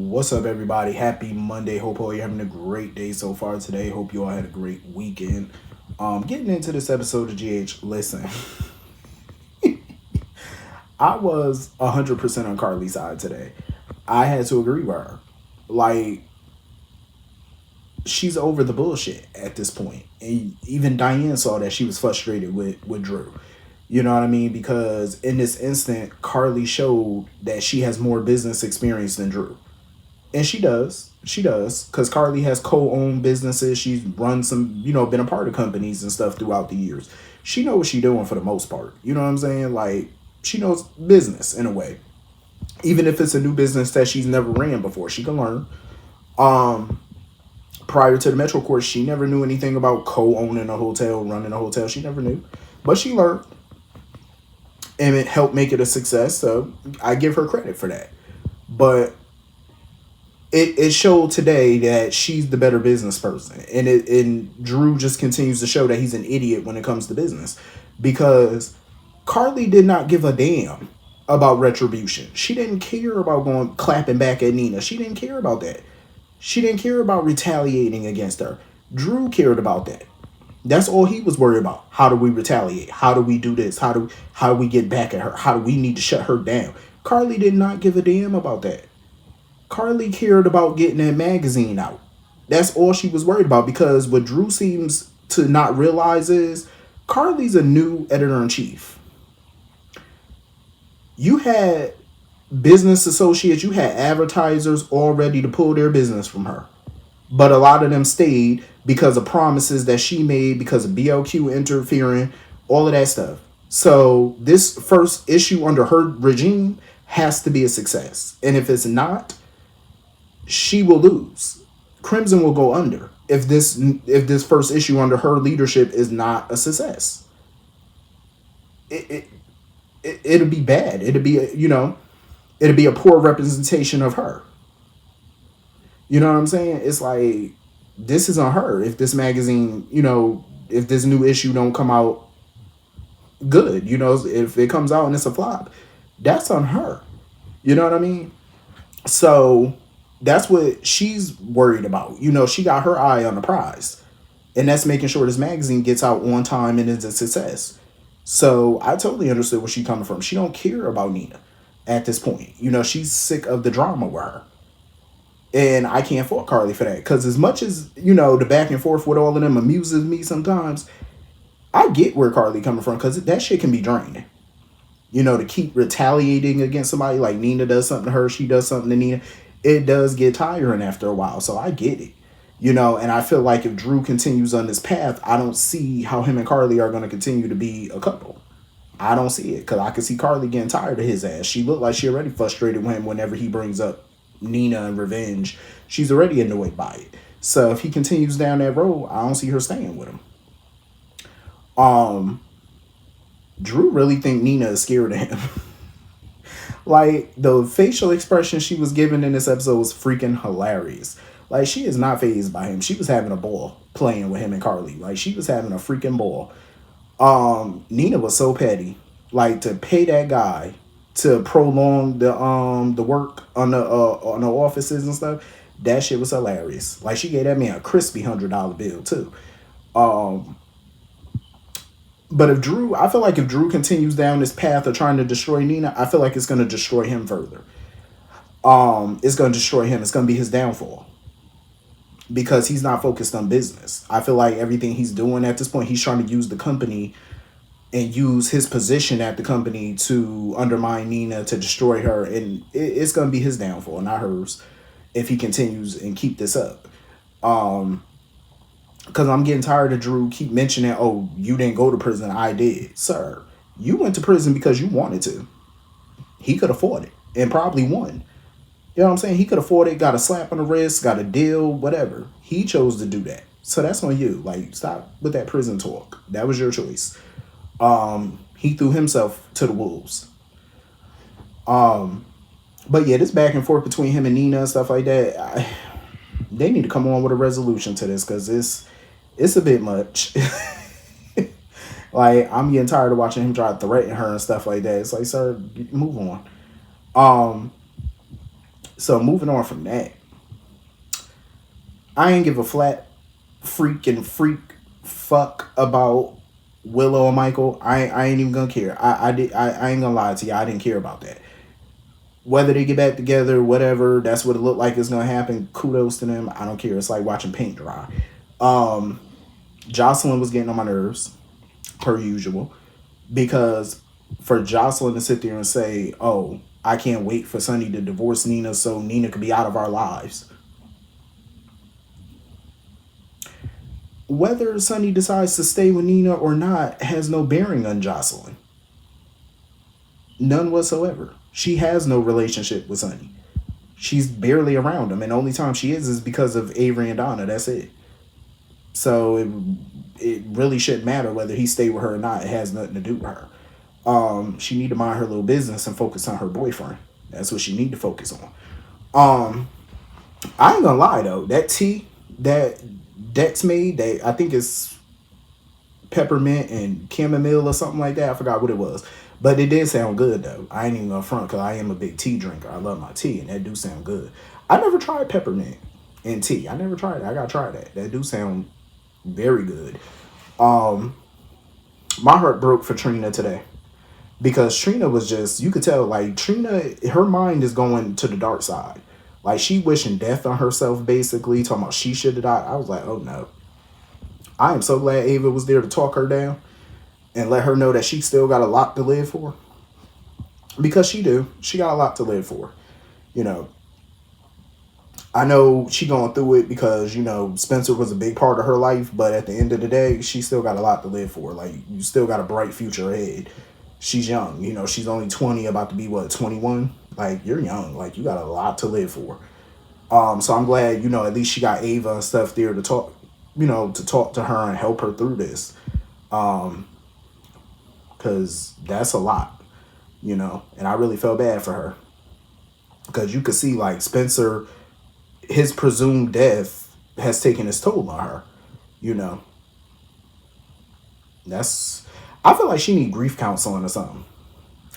What's up, everybody? Happy Monday. Hope all you're having a great day so far today. Hope you all had a great weekend. Getting into this episode of GH, listen, I was 100% on Carly's side today. I had to agree with her. Like, she's over the bullshit at this point. And even Diane saw that she was frustrated with Drew. You know what I mean? Because in this instant, Carly showed that she has more business experience than Drew. And she does. She does. Because Carly has co owned businesses. She's run some, been a part of companies and stuff throughout the years. She knows what she's doing for the most part. You know what I'm saying? Like, she knows business in a way. Even if it's a new business that she's never ran before, she can learn. Um, Prior to the Metro course, she never knew anything about co-owning a hotel, running a hotel. She never knew. But she learned. And it helped make it a success. So I give her credit for that. But it showed today that she's the better business person, and Drew just continues to show that he's an idiot when it comes to business, because Carly did not give a damn about retribution. She didn't care about going clapping back at Nina. She didn't care about that. She didn't care about retaliating against her. Drew cared about that. That's all he was worried about. How do we retaliate? How do we do this? How do we get back at her? How do we need to shut her down? Carly did not give a damn about that. Carly cared about getting that magazine out. That's all she was worried about, because what Drew seems to not realize is Carly's a new editor-in-chief. You had business associates, you had advertisers all ready to pull their business from her. But a lot of them stayed because of promises that she made, because of BLQ interfering, all of that stuff. So this first issue under her regime has to be a success. And if it's not, she will lose. Crimson will go under if this first issue under her leadership is not a success. It'll be bad. It'll be a poor representation of her. You know what I'm saying? It's like, this is on her. If this magazine, if this new issue don't come out good, if it comes out and it's a flop, that's on her. You know what I mean? So that's what she's worried about. She got her eye on the prize. And that's making sure this magazine gets out on time and is a success. So I totally understood where she's coming from. She don't care about Nina at this point. She's sick of the drama with her. And I can't fault Carly for that. Because as much as, the back and forth with all of them amuses me sometimes, I get where Carly coming from, because that shit can be draining. To keep retaliating against somebody, like Nina does something to her, she does something to Nina. It does get tiring after a while. So I get it. And I feel like if Drew continues on this path, I don't see how him and Carly are going to continue to be a couple. I don't see it, because I can see Carly getting tired of his ass. She looked like she already frustrated with him whenever he brings up Nina and revenge. She's already annoyed by it. So if he continues down that road, I don't see her staying with him. Drew really think Nina is scared of him. Like, the facial expression she was giving in this episode was freaking hilarious. Like, she is not fazed by him. She was having a ball playing with him and Carly. Like, she was having a freaking ball. Nina was so petty. Like, to pay that guy to prolong the work on the offices and stuff, that shit was hilarious. Like, she gave that man a crispy $100 bill too. But I feel like if Drew continues down this path of trying to destroy Nina, I feel like it's going to destroy him further. It's going to destroy him. It's going to be his downfall, because he's not focused on business. I feel like everything he's doing at this point, he's trying to use the company and use his position at the company to undermine Nina, to destroy her. And it's going to be his downfall, not hers, if he continues and keep this up. Because I'm getting tired of Drew keep mentioning, oh, you didn't go to prison, I did. Sir, you went to prison because you wanted to. He could afford it and probably won. You know what I'm saying? He could afford it, got a slap on the wrist, got a deal, whatever. He chose to do that. So that's on you. Like, stop with that prison talk. That was your choice. He threw himself to the wolves. But yeah, this back and forth between him and Nina and stuff like that, they need to come on with a resolution to this, because it's a bit much. Like, I'm getting tired of watching him try to threaten her and stuff like that. It's like, sir, move on. So moving on from that, I ain't give a flat freak fuck about Willow and Michael. I ain't even gonna care. I ain't gonna lie to you. I didn't care about that. Whether they get back together, whatever, that's what it looked like is gonna happen. Kudos to them. I don't care. It's like watching paint dry. Um, Jocelyn was getting on my nerves, per usual, because for Jocelyn to sit there and say, "Oh, I can't wait for Sonny to divorce Nina so Nina could be out of our lives." Whether Sonny decides to stay with Nina or not has no bearing on Jocelyn. None whatsoever. She has no relationship with Sonny. She's barely around him, and the only time she is because of Avery and Donna. That's it. So it really shouldn't matter whether he stayed with her or not. It has nothing to do with her. She need to mind her little business and focus on her boyfriend. That's what she need to focus on. Um, I ain't gonna lie though, that tea that Dex made, that I think it's peppermint and chamomile or something like that. I forgot what it was, but it did sound good though. I ain't even gonna front because I am a big tea drinker. I love my tea, and that do sound good. I never tried peppermint in tea. I never tried it. I gotta try that. That do sound very good. Um, my heart broke for Trina today because Trina was just, you could tell like Trina, her mind is going to the dark side. Like she wishing death on herself, basically talking about she should have died. I was like, oh no. I am so glad Ava was there to talk her down and let her know that she still got a lot to live for, because she do. She got a lot to live for. You know, I know she going through it because, you know, Spencer was a big part of her life, but at the end of the day, she still got a lot to live for. Like, you still got a bright future ahead. She's young. You know, she's only 20, about to be, what, 21? Like, you're young. Like, you got a lot to live for. So I'm glad, you know, at least she got Ava and stuff there to talk, you know, to talk to her and help her through this. Because that's a lot, you know, and I really felt bad for her. Because you could see, like, Spencer, his presumed death has taken its toll on her, you know. That's, I feel like she need grief counseling or something.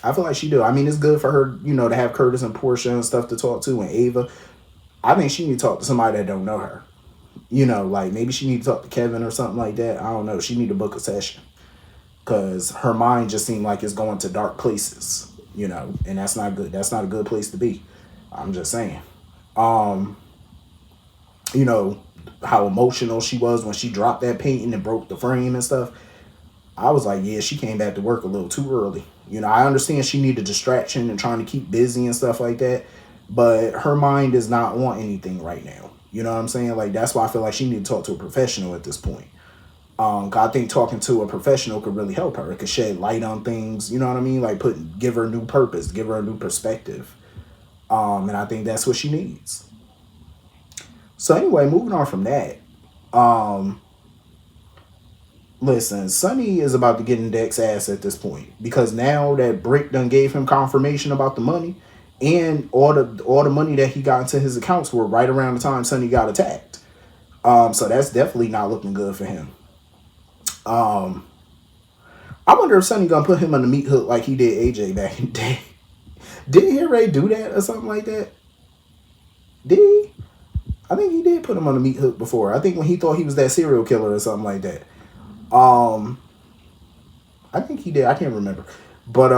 I feel like she do. I mean, it's good for her, you know, to have Curtis and Portia and stuff to talk to, and Ava. I think she need to talk to somebody that don't know her. You know, like maybe she need to talk to Kevin or something like that. I don't know. She need to book a session because her mind just seemed like it's going to dark places. You know, and that's not good. That's not a good place to be. I'm just saying. Um, you know how emotional she was when she dropped that painting and broke the frame and stuff. I was like, yeah, she came back to work a little too early. You know, I understand she needed distraction and trying to keep busy and stuff like that, but her mind does not want anything right now. You know what I'm saying? Like, that's why I feel like she need to talk to a professional at this point. I think talking to a professional could really help her. It could shed light on things. You know what I mean? Like, give her a new purpose, give her a new perspective. And I think that's what she needs. So anyway, moving on from that. Um, Listen, Sonny is about to get in Deck's ass at this point because now that Brick done gave him confirmation about the money, and all the money that he got into his accounts were right around the time Sonny got attacked. So that's definitely not looking good for him. Um, I wonder if Sonny gonna put him on the meat hook like he did AJ back in the day. Didn't he Ray do that or something like that? Did he? I think he did put him on the meat hook before. I think when he thought he was that serial killer or something like that. Um, I think he did. I can't remember. But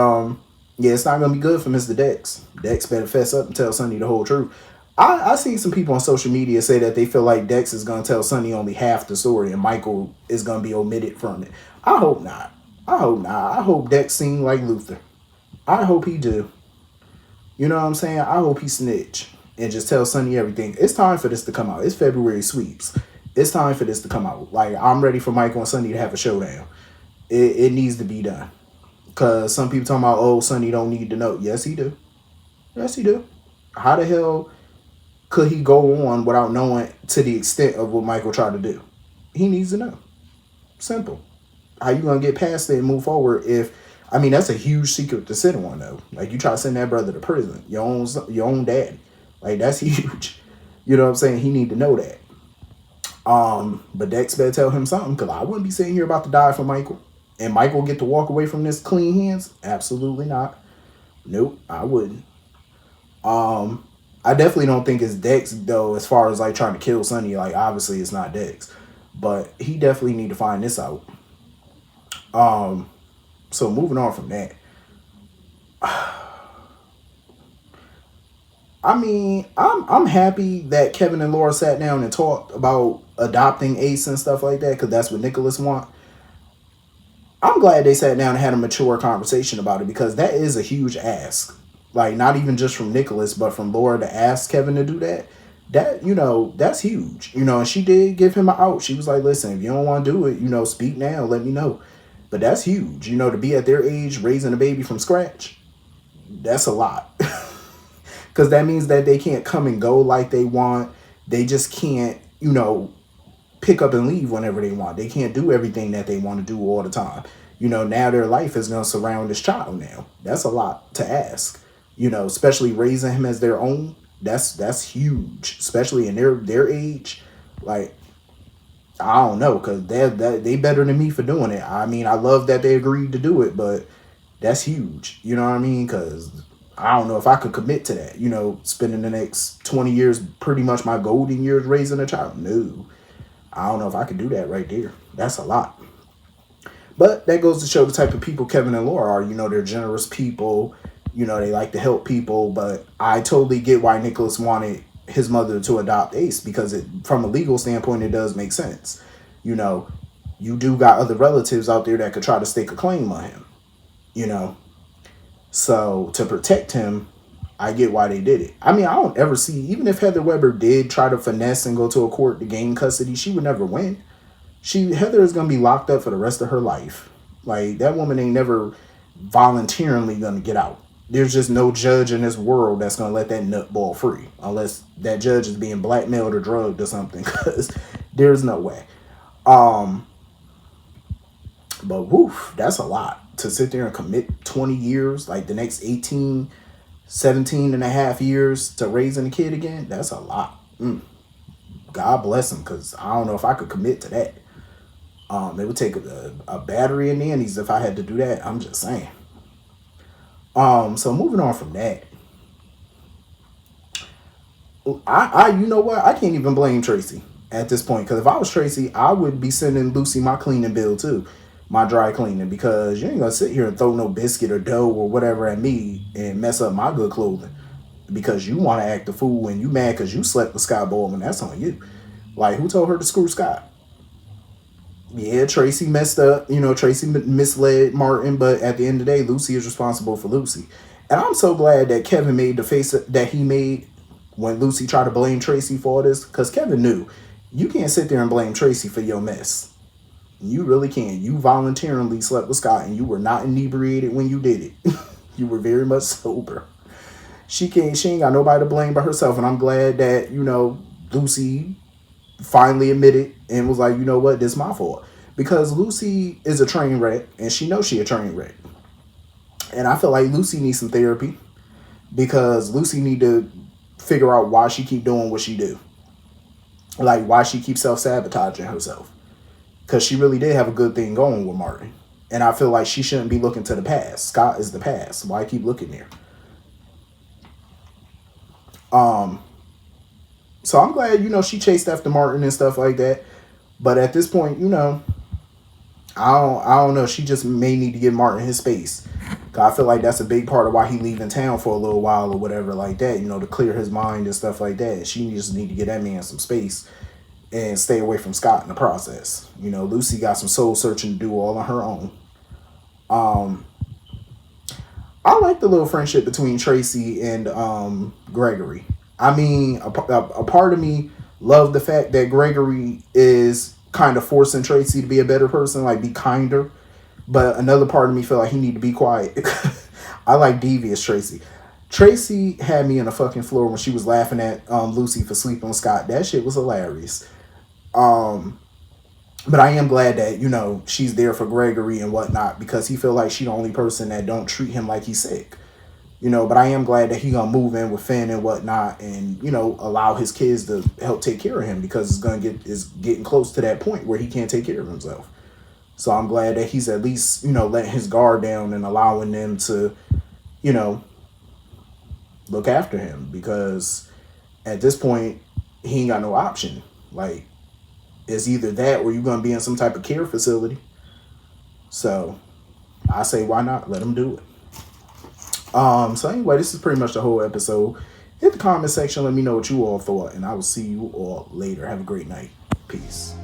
yeah, it's not gonna be good for Mr. Dex. Dex better fess up and tell Sonny the whole truth. I seen some people on social media say that they feel like Dex is gonna tell Sonny only half the story and Michael is gonna be omitted from it. I hope not. I hope not. I hope Dex sing like Luther. I hope he do. You know what I'm saying? I hope he snitch and just tell Sonny everything. It's time for this to come out. It's February sweeps. It's time for this to come out. Like, I'm ready for Michael and Sonny to have a showdown. It needs to be done. Because some people talking about, oh, Sonny don't need to know. Yes, he do. Yes, he do. How the hell could he go on without knowing to the extent of what Michael tried to do? He needs to know. Simple. How you going to get past it and move forward if, I mean, that's a huge secret to sit on, though. Like, you try to send that brother to prison. Your own daddy. Like, that's huge. You know what I'm saying? He need to know that. But Dex better tell him something, because I wouldn't be sitting here about to die for Michael. And Michael get to walk away from this clean hands? Absolutely not. Nope, I wouldn't. I definitely don't think it's Dex though, as far as like trying to kill Sonny. Like obviously it's not Dex, but he definitely need to find this out. Um, so moving on from that, I mean, I'm happy that Kevin and Laura sat down and talked about adopting Ace and stuff like that because that's what Nicholas want. I'm glad they sat down and had a mature conversation about it because that is a huge ask. Like not even just from Nicholas, but from Laura to ask Kevin to do that. That that's huge. And she did give him an out. She was like, "Listen, if you don't want to do it, speak now. Let me know." But that's huge. To be at their age raising a baby from scratch. That's a lot. Because that means that they can't come and go like they want. They just can't, pick up and leave whenever they want. They can't do everything that they want to do all the time. Now their life is going to surround this child now. That's a lot to ask. Especially raising him as their own. That's huge, especially in their age. Like, I don't know, because they better than me for doing it. I mean, I love that they agreed to do it, but that's huge. You know what I mean? Because I don't know if I could commit to that. Spending the next 20 years, pretty much my golden years raising a child. No, I don't know if I could do that right there. That's a lot. But that goes to show the type of people Kevin and Laura are. They're generous people. They like to help people. But I totally get why Nicholas wanted his mother to adopt Ace because from a legal standpoint, it does make sense. You do got other relatives out there that could try to stake a claim on him. So to protect him, I get why they did it. I mean, I don't ever see, even if Heather Weber did try to finesse and go to a court to gain custody, she would never win. Heather is going to be locked up for the rest of her life. Like, that woman ain't never voluntarily going to get out. There's just no judge in this world that's going to let that nutball free. Unless that judge is being blackmailed or drugged or something. Because there's no way. But woof, that's a lot. To sit there and commit 20 years, like the next 18, 17 and a half years to raising a kid again, that's a lot. God bless him, because I don't know if I could commit to that. It would take a battery of nannies if I had to do that. I'm just saying. So moving on from that, I you know what? I can't even blame Tracy at this point, because if I was Tracy, I would be sending Lucy my cleaning bill too, my dry cleaning, because you ain't gonna sit here and throw no biscuit or dough or whatever at me and mess up my good clothing because you want to act a fool and you mad because you slept with Scott Bowman. That's on you. Like, who told her to screw Scott? Yeah, Tracy messed up. Tracy misled Martin, but at the end of the day, Lucy is responsible for Lucy. And I'm so glad that Kevin made the face that he made when Lucy tried to blame Tracy for this, because Kevin knew you can't sit there and blame Tracy for your mess. You really can't. You voluntarily slept with Scott and you were not inebriated when you did it. You were very much sober. She ain't got nobody to blame but herself. And I'm glad that, Lucy finally admitted and was like, you know what, this is my fault. Because Lucy is a train wreck and she knows she a train wreck. And I feel like Lucy needs some therapy because Lucy need to figure out why she keep doing what she do. Like, why she keeps self-sabotaging herself. Because she really did have a good thing going with Martin. And I feel like she shouldn't be looking to the past. Scott is the past. Why keep looking there? So I'm glad, she chased after Martin and stuff like that. But at this point, I don't know. She just may need to give Martin his space. Cause I feel like that's a big part of why he leaving town for a little while or whatever like that, to clear his mind and stuff like that. She just need to get that man some space and stay away from Scott in the process. Lucy got some soul searching to do all on her own. I like the little friendship between Tracy and Gregory. I mean, a part of me loved the fact that Gregory is kind of forcing Tracy to be a better person, like be kinder. But another part of me felt like he need to be quiet. I like devious Tracy. Tracy had me on the fucking floor when she was laughing at Lucy for sleeping with Scott. That shit was hilarious. But I am glad that, she's there for Gregory and whatnot because he feel like she the only person that don't treat him like he's sick. But I am glad that he gonna move in with Finn and whatnot and, allow his kids to help take care of him because it's getting close to that point where he can't take care of himself. So I'm glad that he's at least, letting his guard down and allowing them to, look after him because At this point, he ain't got no option. Like, it's either that or you're gonna be in some type of care facility. So I say, why not? Let him do it. So anyway, this is pretty much the whole episode. Hit the comment section, let me know what you all thought, and I will see you all later. Have a great night. Peace.